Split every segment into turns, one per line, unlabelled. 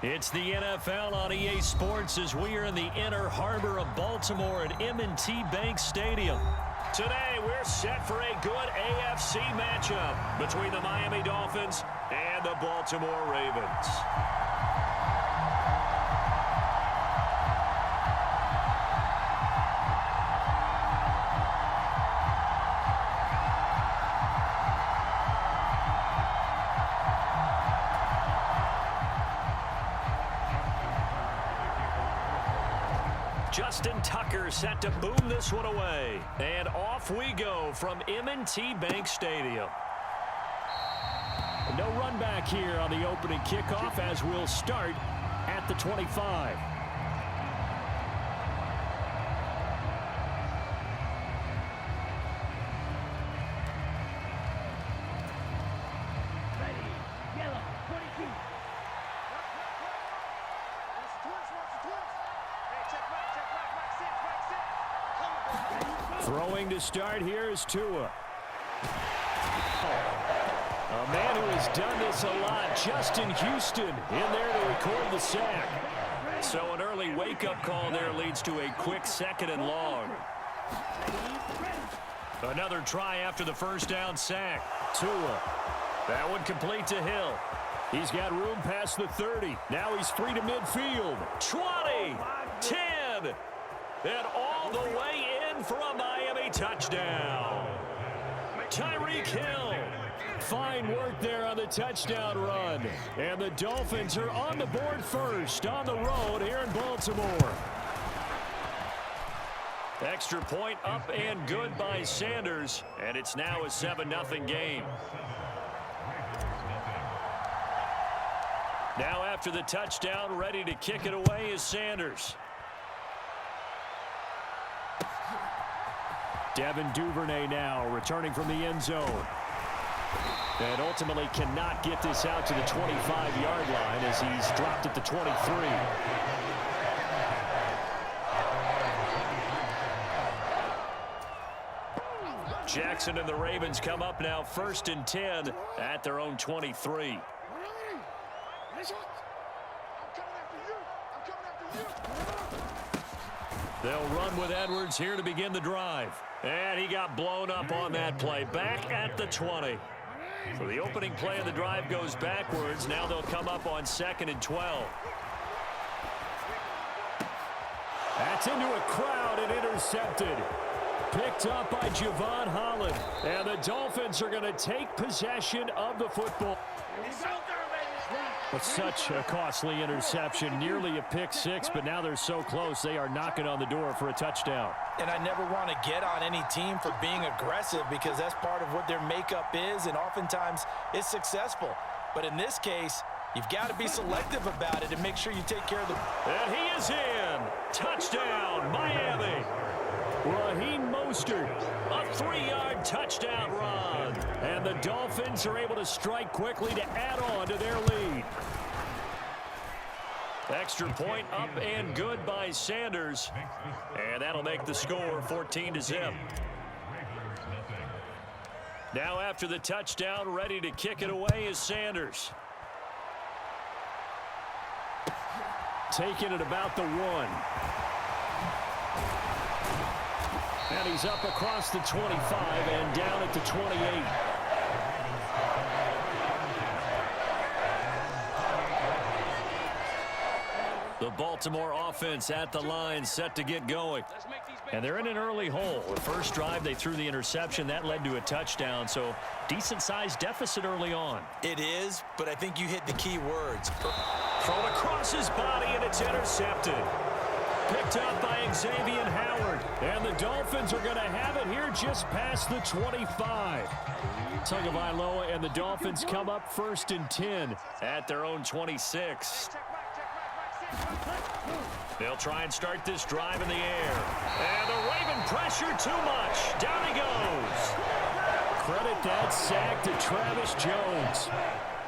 It's the NFL on EA Sports as we are in the inner harbor of Baltimore at M&T Bank Stadium. Today, we're set for a good AFC matchup between the Miami Dolphins and the Baltimore Ravens. Justin Tucker set to boom this one away. And off we go from M&T Bank Stadium. No run back here on the opening kickoff as we'll start at the 25. Throwing to start here is Tua. A man who has done this a lot, Justin Houston, in there to record the sack. So an early wake-up call there leads to a quick 2nd and long. Another try after the first down sack. Tua. That one complete to Hill. He's got room past the 30. Now he's free to midfield. 20, 10, and all the way in for a Miami touchdown. Tyreek Hill. Fine work there on the touchdown run. And the Dolphins are on the board first on the road here in Baltimore. Extra point up and good by Sanders. And it's now a 7-0 game. Now after the touchdown, ready to kick it away is Sanders. Devin Duvernay now returning from the end zone. And ultimately cannot get this out to the 25-yard line as he's dropped at the 23. Jackson and the Ravens come up now 1st and 10 at their own 23. They'll run with Edwards here to begin the drive. And he got blown up on that play. Back at the 20. So the opening play of the drive goes backwards. Now they'll come up on 2nd and 12. That's into a crowd and intercepted. Picked up by Javon Holland. And the Dolphins are going to take possession of the football. But such a costly interception, nearly a pick six, but now they're so close they are knocking on the door for a touchdown.
And I never want to get on any team for being aggressive because that's part of what their makeup is, and oftentimes it's successful. But in this case, you've got to be selective about it and make sure you take care of the...
And he is in. Touchdown, Miami. Raheem Mostert, a 3-yard touchdown run. And the Dolphins are able to strike quickly to add on to their lead. Extra point up and good by Sanders. And that'll make the score 14-0. Now after the touchdown, ready to kick it away is Sanders. Taking it about the 1. And he's up across the 25 and down at the 28. The Baltimore offense at the line set to get going. And they're in an early hole. The first drive, they threw the interception. That led to a touchdown, so decent-sized deficit early on.
It is, but I think you hit the key words.
Thrown across his body, and it's intercepted. Picked up by Xavier Howard. And the Dolphins are going to have it here just past the 25. Tagovailoa and the Dolphins come up 1st and 10 at their own 26. They'll try and start this drive in the air. And the Raven pressure too much. Down he goes. Credit that sack to Travis Jones.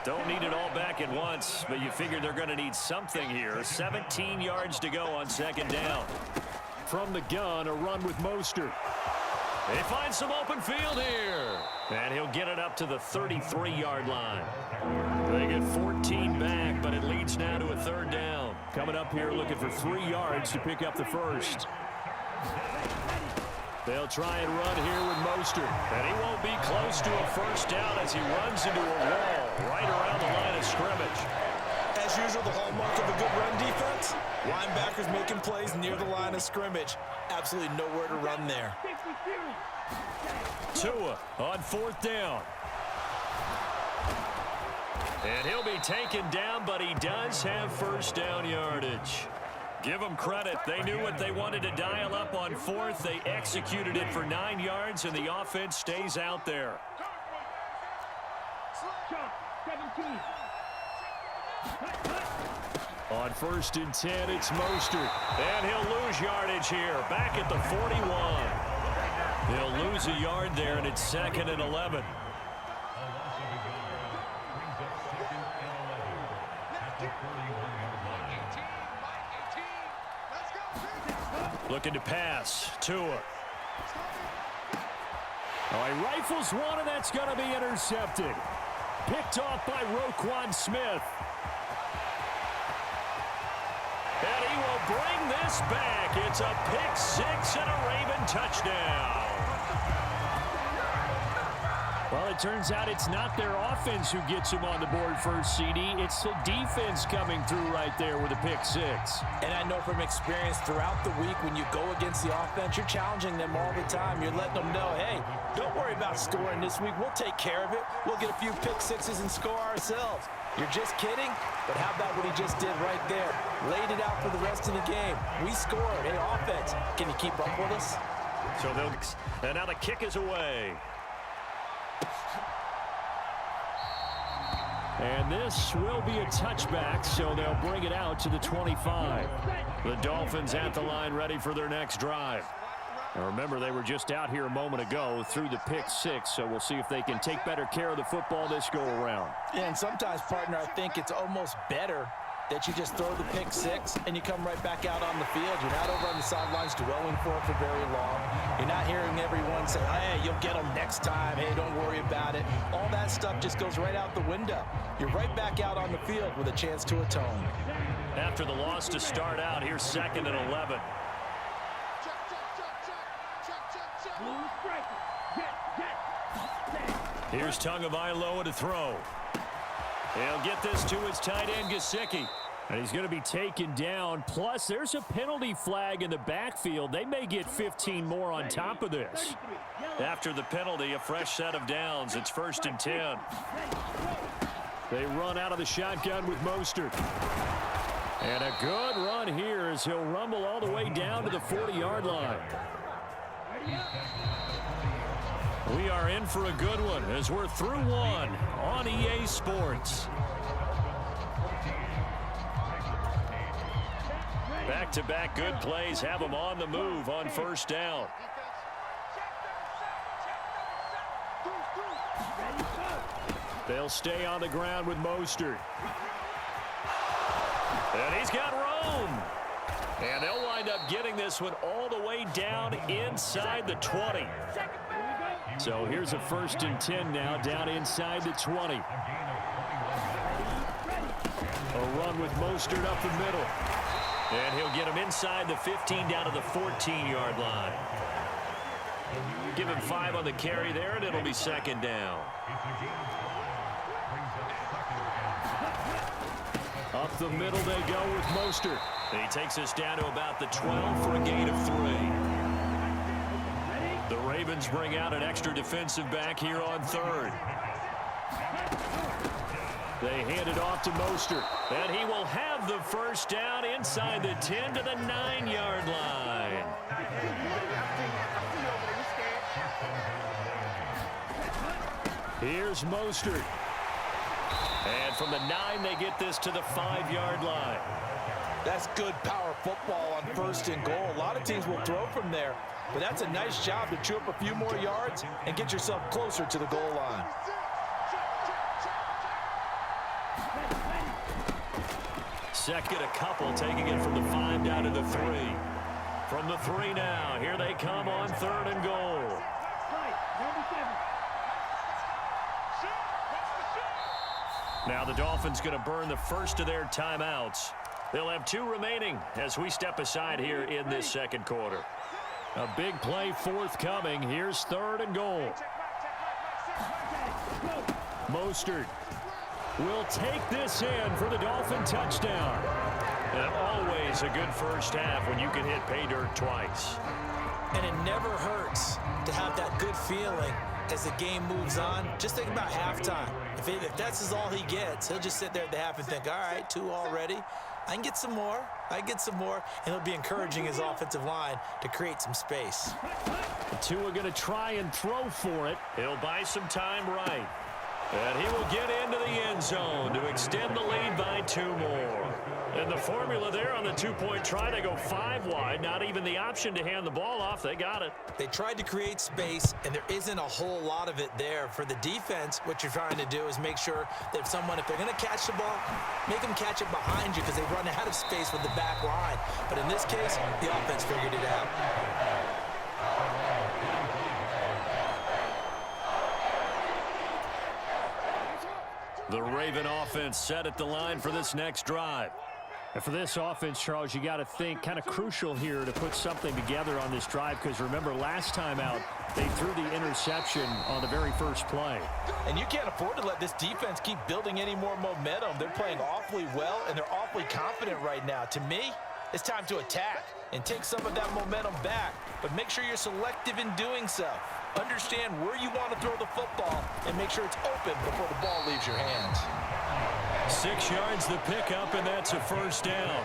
Don't need it all back at once, but you figure they're going to need something here. 17 yards to go on 2nd down. From the gun, a run with Mostert. They find some open field here. And he'll get it up to the 33-yard line. They get 14 back, but it leads now to a third down. Coming up here looking for 3 yards to pick up the first. They'll try and run here with Mostert. And he won't be close to a first down as he runs into a wall right around the line of scrimmage.
As usual, the hallmark of a good run defense, linebackers making plays near the line of scrimmage. Absolutely nowhere to run there.
Tua on 4th down. And he'll be taken down, but he does have first down yardage. Give them credit. They knew what they wanted to dial up on 4th. They executed it for 9 yards, and the offense stays out there. On 1st and 10, it's Mostert. And he'll lose yardage here. Back at the 41. He'll lose a yard there, and it's 2nd and 11. Looking to pass. Tua. Oh, he rifles one, and that's going to be intercepted. Picked off by Roquan Smith. And he will bring this back. It's a pick 6 and a Raven touchdown. Well, it turns out it's not their offense who gets him on the board first, CD. It's the defense coming through right there with a pick 6.
And I know from experience throughout the week when you go against the offense, you're challenging them all the time. You're letting them know, hey, don't worry about scoring this week. We'll take care of it. We'll get a few pick 6s and score ourselves. You're just kidding? But how about what he just did right there? Laid it out for the rest of the game. We scored. Hey, offense, can you keep up with us?
So and now the kick is away. And this will be a touchback, so they'll bring it out to the 25. The Dolphins at the line ready for their next drive. Now remember, they were just out here a moment ago through the pick 6, so we'll see if they can take better care of the football this go-around.
Yeah, and sometimes, partner, I think it's almost better that you just throw the pick 6 and you come right back out on the field. You're not over on the sidelines dwelling for it for very long. You're not hearing everyone say, hey, you'll get them next time. Hey, don't worry about it. All that stuff just goes right out the window. You're right back out on the field with a chance to atone.
After the loss to start out, here's 2nd and 11. Here's Tagovailoa to throw. He'll get this to his tight end, Gesicki. And he's going to be taken down. Plus, there's a penalty flag in the backfield. They may get 15 more on top of this. After the penalty, a fresh set of downs. It's 1st and 10. They run out of the shotgun with Mostert. And a good run here as he'll rumble all the way down to the 40-yard line. We are in for a good one as we're through one on EA Sports. Back-to-back good plays have them on the move on 1st down. They'll stay on the ground with Mostert. And he's got room. And they'll wind up getting this one all the way down inside the 20. So here's a 1st and 10 now down inside the 20. A run with Mostert up the middle. And he'll get him inside the 15 down to the 14-yard line. Give him 5 on the carry there, and it'll be 2nd down. Up the middle they go with Mostert. He takes us down to about the 12 for a gain of 3. The Ravens bring out an extra defensive back here on 3rd. They hand it off to Mostert, and he will have the first down inside the 10 to the 9-yard line. Here's Mostert. And from the 9, they get this to the 5-yard line.
That's good power football on 1st and goal. A lot of teams will throw from there, but that's a nice job to chew up a few more yards and get yourself closer to the goal line.
Second a couple, taking it from the 5 down to the 3. From the 3 now, here they come on 3rd and goal. Now the Dolphins going to burn the first of their timeouts. They'll have 2 remaining as we step aside here in this second quarter. A big play forthcoming. Here's 3rd and goal. Mostert will take this in for the Dolphin touchdown. And always a good first half when you can hit pay dirt twice.
And it never hurts to have that good feeling as the game moves on. Just think about halftime. If that's all he gets, he'll just sit there at the half and think, all right, 2 already. I can get some more. And he'll be encouraging his offensive line to create some space.
The 2 are going to try and throw for it. He'll buy some time right. And he will get into the end zone to extend the lead by 2 more. And the formula there on the 2-point try to go 5 wide. Not even the option to hand the ball off. They got it.
They tried to create space, and there isn't a whole lot of it there. For the defense, what you're trying to do is make sure that if they're going to catch the ball, make them catch it behind you because they run out of space with the back line. But in this case, the offense figured it out.
The Raven offense set at the line for this next drive.
And for this offense, Charles, you got to think kind of crucial here to put something together on this drive because remember last time out they threw the interception on the very first play.
And you can't afford to let this defense keep building any more momentum. They're playing awfully well and they're awfully confident right now. To me, it's time to attack and take some of that momentum back, but make sure you're selective in doing so. Understand where you want to throw the football and make sure it's open before the ball leaves your hands.
6 yards the pickup, and that's a first down.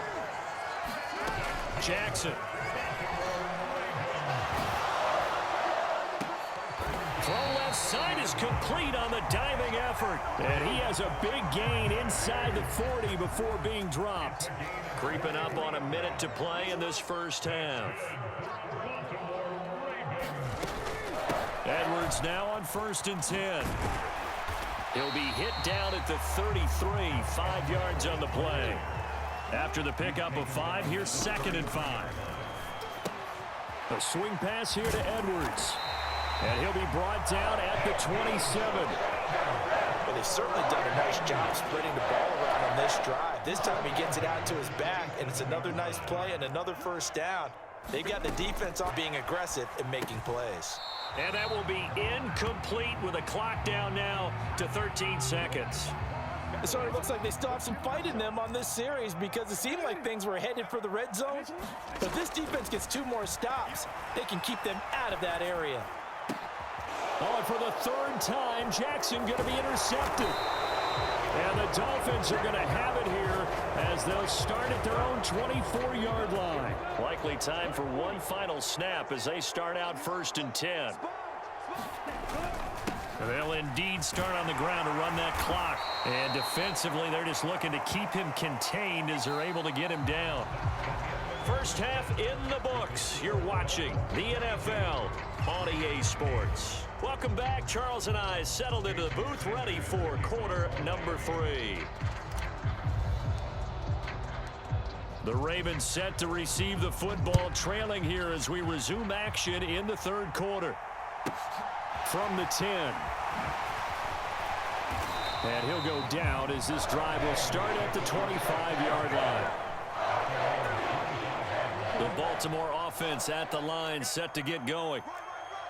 Jackson. Throw left side is complete on the diving effort. And he has a big gain inside the 40 before being dropped. Creeping up on a minute to play in this first half. Edwards now on 1st and 10. He'll be hit down at the 33, 5 yards on the play. After the pickup of 5, here's 2nd and 5. A swing pass here to Edwards. And he'll be brought down at the 27.
Well, they've certainly done a nice job spreading the ball around on this drive. This time he gets it out to his back, and it's another nice play and another first down. They've got the defense on being aggressive and making plays.
And that will be incomplete with a clock down now to 13 seconds.
It sort of looks like they still have some fight in them on this series because it seemed like things were headed for the red zone. But if this defense gets 2 more stops, they can keep them out of that area.
Oh, and for the 3rd time, Jackson going to be intercepted. And the Dolphins are going to have it here as they'll start at their own 24-yard line. Likely time for one final snap as they start out 1st and 10. They'll indeed start on the ground to run that clock. And defensively, they're just looking to keep him contained as they're able to get him down. First half in the books. You're watching the NFL on EA Sports. Welcome back. Charles and I settled into the booth, ready for quarter number 3. The Ravens set to receive the football, trailing here as we resume action in the 3rd quarter. From the 10. And he'll go down as this drive will start at the 25-yard line. The Baltimore offense at the line, set to get going.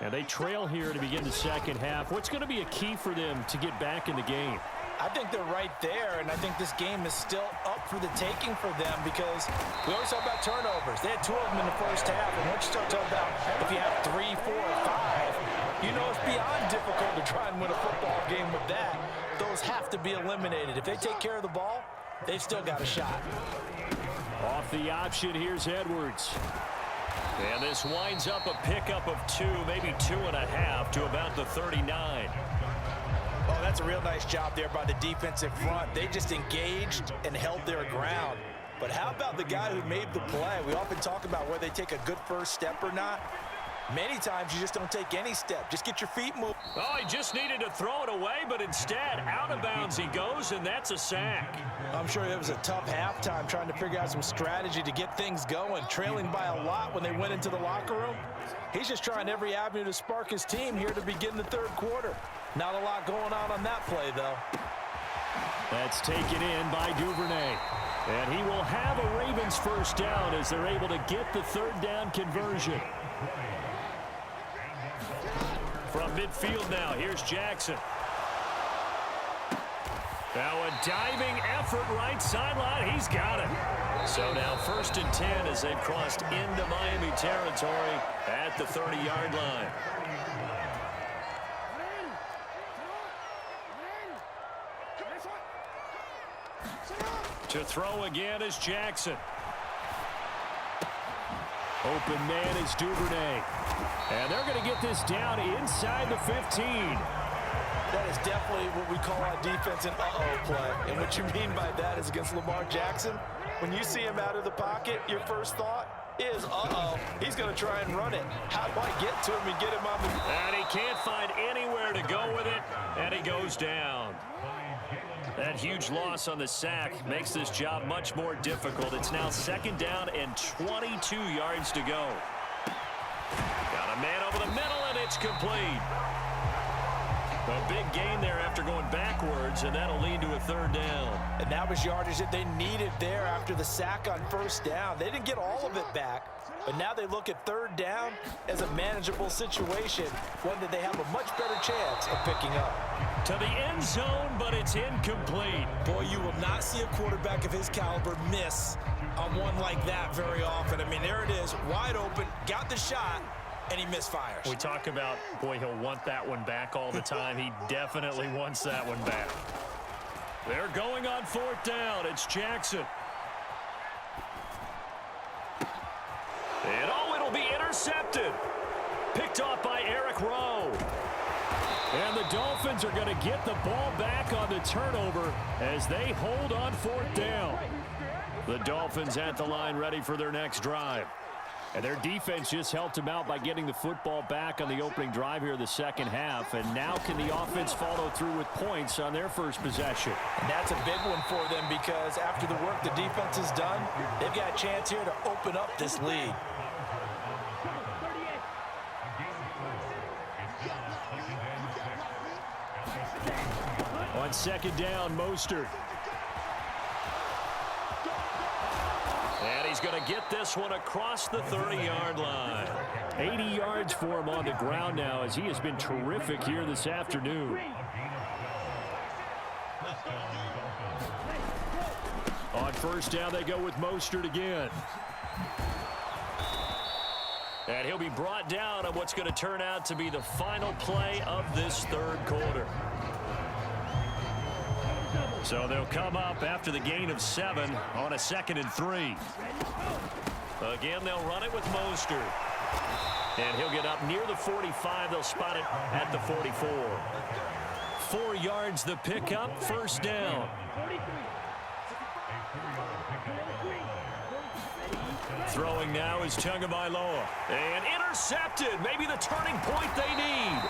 And they trail here to begin the second half. What's going to be a key for them to get back in the game?
I think they're right there, and I think this game is still up for the taking for them because we always talk about turnovers. They had 2 of them in the first half, and once you start talking about if you have 3, 4, or 5, you know it's beyond difficult to try and win a football game with that. Those have to be eliminated. If they take care of the ball, they've still got a shot.
Off the option, here's Edwards. And this winds up a pickup of 2, maybe 2.5 to about the 39.
Oh, that's a real nice job there by the defensive front. They just engaged and held their ground. But how about the guy who made the play? We often talk about whether they take a good first step or not. Many times you just don't take any step. Just get your feet moving.
Oh, he just needed to throw it away, but instead, out of bounds he goes, and that's a sack.
I'm sure it was a tough halftime trying to figure out some strategy to get things going, trailing by a lot when they went into the locker room. He's just trying every avenue to spark his team here to begin the 3rd quarter. Not a lot going on that play, though.
That's taken in by Duvernay. And he will have a Ravens first down as they're able to get the third down conversion. From midfield now, here's Jackson. Now a diving effort right sideline. He's got it. So now 1st and 10 as they've crossed into Miami territory at the 30-yard line. To throw again is Jackson. Open man is Duvernay. And they're going to get this down inside the 15.
That is definitely what we call on defense an uh-oh play. And what you mean by that is against Lamar Jackson, when you see him out of the pocket, your first thought is, uh-oh, he's going to try and run it. How do I get to him and get him on the...
And he can't find anywhere to go with it, and he goes down. That huge loss on the sack makes this job much more difficult. It's now 2nd down and 22 yards to go. Got a man over the middle, and it's complete. A big gain there after going backwards, and that'll lead to a 3rd down.
And that was yardage that they needed there after the sack on 1st down. They didn't get all of it back, but now they look at 3rd down as a manageable situation, one that they have a much better chance of picking up.
To the end zone, but it's incomplete.
Boy, you will not see a quarterback of his caliber miss on one like that very often. I mean, there it is, wide open, got the shot, and he misfires.
We talk about, boy, he'll want that one back all the time. He definitely wants that one back. They're going on 4th down. It's Jackson. And it'll be intercepted. Picked off by Eric Rowe. And the Dolphins are going to get the ball back on the turnover as they hold on 4th down. The Dolphins at the line ready for their next drive. And their defense just helped them out by getting the football back on the opening drive here in the 2nd half. And now can the offense follow through with points on their first possession?
And that's a big one for them because after the work the defense has done, they've got a chance here to open up this lead.
On 2nd down, Mostert. And he's going to get this one across the 30-yard line. 80 yards for him on the ground now as he has been terrific here this afternoon. On 1st down, they go with Mostert again. And he'll be brought down on what's going to turn out to be the final play of this 3rd quarter. So they'll come up after the gain of 7 on a 2nd and 3. Again, they'll run it with Mostert. And he'll get up near the 45. They'll spot it at the 44. 4 yards the pickup, 1st down. Throwing now is Tagovailoa. And intercepted. Maybe the turning point they need.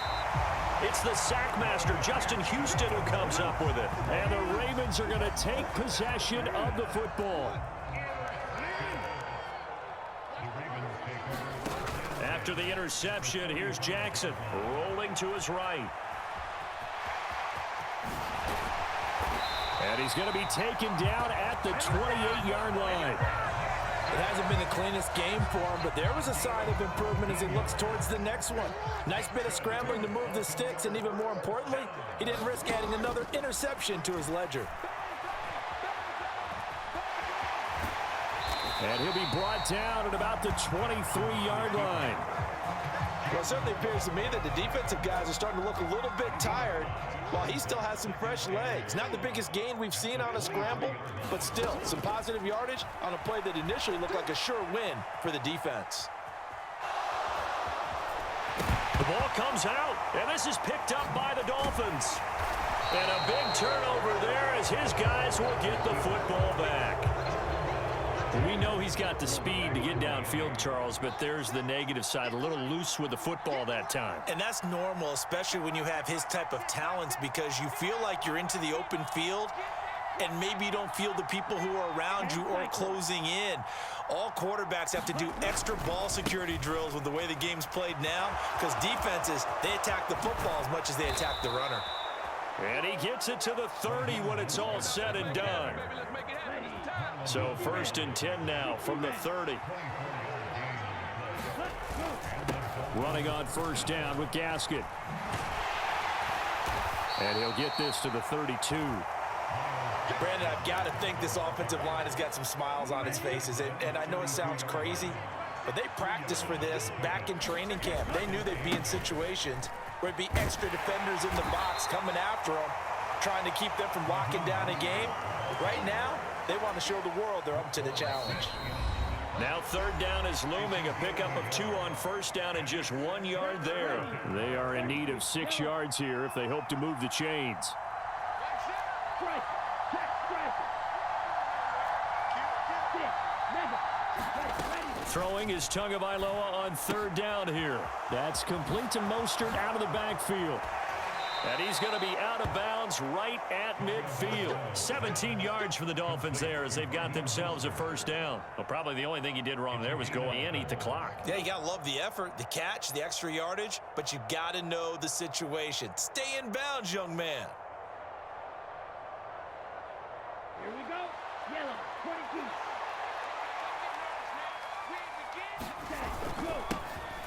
It's the sack master, Justin Houston, who comes up with it. And the Ravens are going to take possession of the football. After the interception, here's Jackson rolling to his right. And he's going to be taken down at the 28-yard line.
It hasn't been the cleanest game for him, but there was a sign of improvement as he looks towards the next one. Nice bit of scrambling to move the sticks, and even more importantly, he didn't risk adding another interception to his ledger.
And he'll be brought down at about the 23-yard line.
Well, it certainly appears to me that the defensive guys are starting to look a little bit tired while he still has some fresh legs. Not the biggest gain we've seen on a scramble, but still some positive yardage on a play that initially looked like a sure win for the defense.
The ball comes out, and this is picked up by the Dolphins. And a big turnover there as his guys will get the football back. We know he's got the speed to get downfield, Charles, but there's the negative side. A little loose with the football that time.
And that's normal, especially when you have his type of talents, because you feel like you're into the open field and maybe you don't feel the people who are around you or closing in. All quarterbacks have to do extra ball security drills with the way the game's played now because defenses, they attack the football as much as they attack the runner.
And he gets it to the 30 when it's all said and done. So 1st and 10 now from the 30. Running on 1st down with Gasket. And he'll get this to the 32.
Brandon, I've got to think this offensive line has got some smiles on its faces. And I know it sounds crazy, but they practiced for this back in training camp. They knew they'd be in situations where it'd be extra defenders in the box coming after them, trying to keep them from locking down a game. Right now, they want to show the world they're up to the challenge.
Now 3rd down is looming. A pickup of 2 on 1st down and just 1 yard there. They are in need of 6 yards here if they hope to move the chains. Throwing is Tagovailoa on 3rd down here. That's complete to Mostert out of the backfield. And he's going to be out of bounds right at midfield. 17 yards for the Dolphins there as they've got themselves a 1st down. Well, probably the only thing he did wrong there was go and eat the clock.
Yeah, you got to love the effort, the catch, the extra yardage, but you got to know the situation. Stay in bounds, young man.
Here we go. Yellow, 22.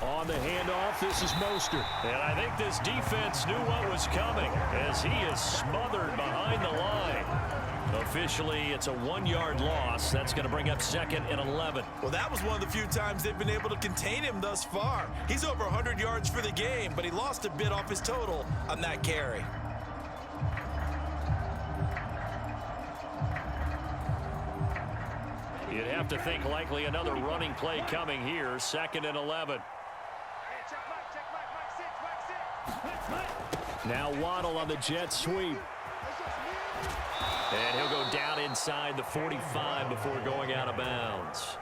On the handoff, this is Mostert. And I think this defense knew what was coming as he is smothered behind the line. Officially, it's a 1-yard loss. That's going to bring up 2nd and 11.
Well, that was one of the few times they've been able to contain him thus far. He's over 100 yards for the game, but he lost a bit off his total on that carry.
You'd have to think likely another running play coming here. 2nd and 11. Now Waddle on the jet sweep. And he'll go down inside the 45 before going out of bounds.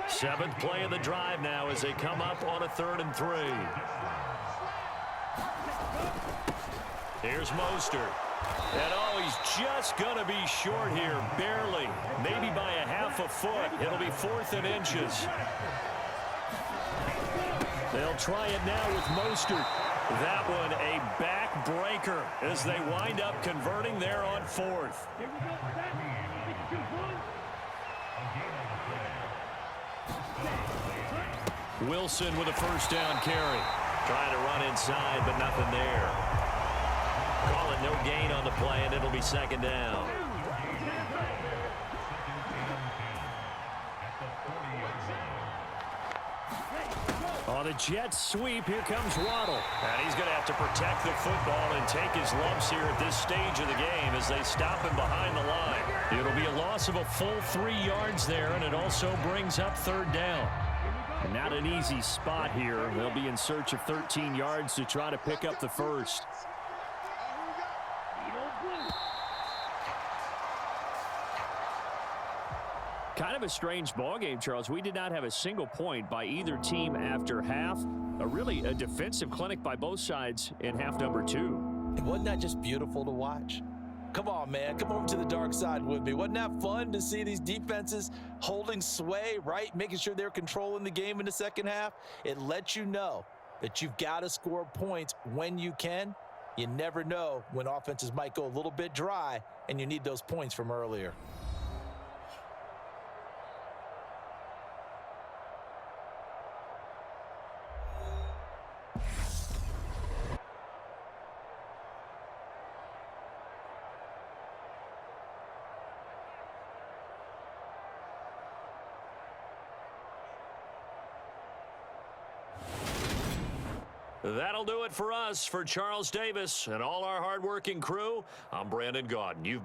7th play of the drive now as they come up on a 3rd and 3. Here's Mostert. And oh, he's just going to be short here, barely. Maybe by a half a foot. It'll be 4th and inches. They'll try it now with Mostert. That one a backbreaker as they wind up converting there on 4th. Wilson with a 1st down carry. Trying to run inside, but nothing there. Call it no gain on the play, and it'll be 2nd down. On the jet sweep, here comes Waddle. And he's going to have to protect the football and take his lumps here at this stage of the game as they stop him behind the line. It'll be a loss of a full 3 yards there, and it also brings up 3rd down. Not an easy spot here. They'll be in search of 13 yards to try to pick up the 1st. Kind of a strange ball game, Charles. We did not have a single point by either team after half. Really a defensive clinic by both sides in half number 2.
Wasn't that just beautiful to watch? Come on, man. Come over to the dark side with me. Wasn't that fun to see these defenses holding sway, right? Making sure they're controlling the game in the second half. It lets you know that you've got to score points when you can. You never know when offenses might go a little bit dry, and you need those points from earlier.
That'll do it for us. For Charles Davis and all our hardworking crew, I'm Brandon Gaudin. You've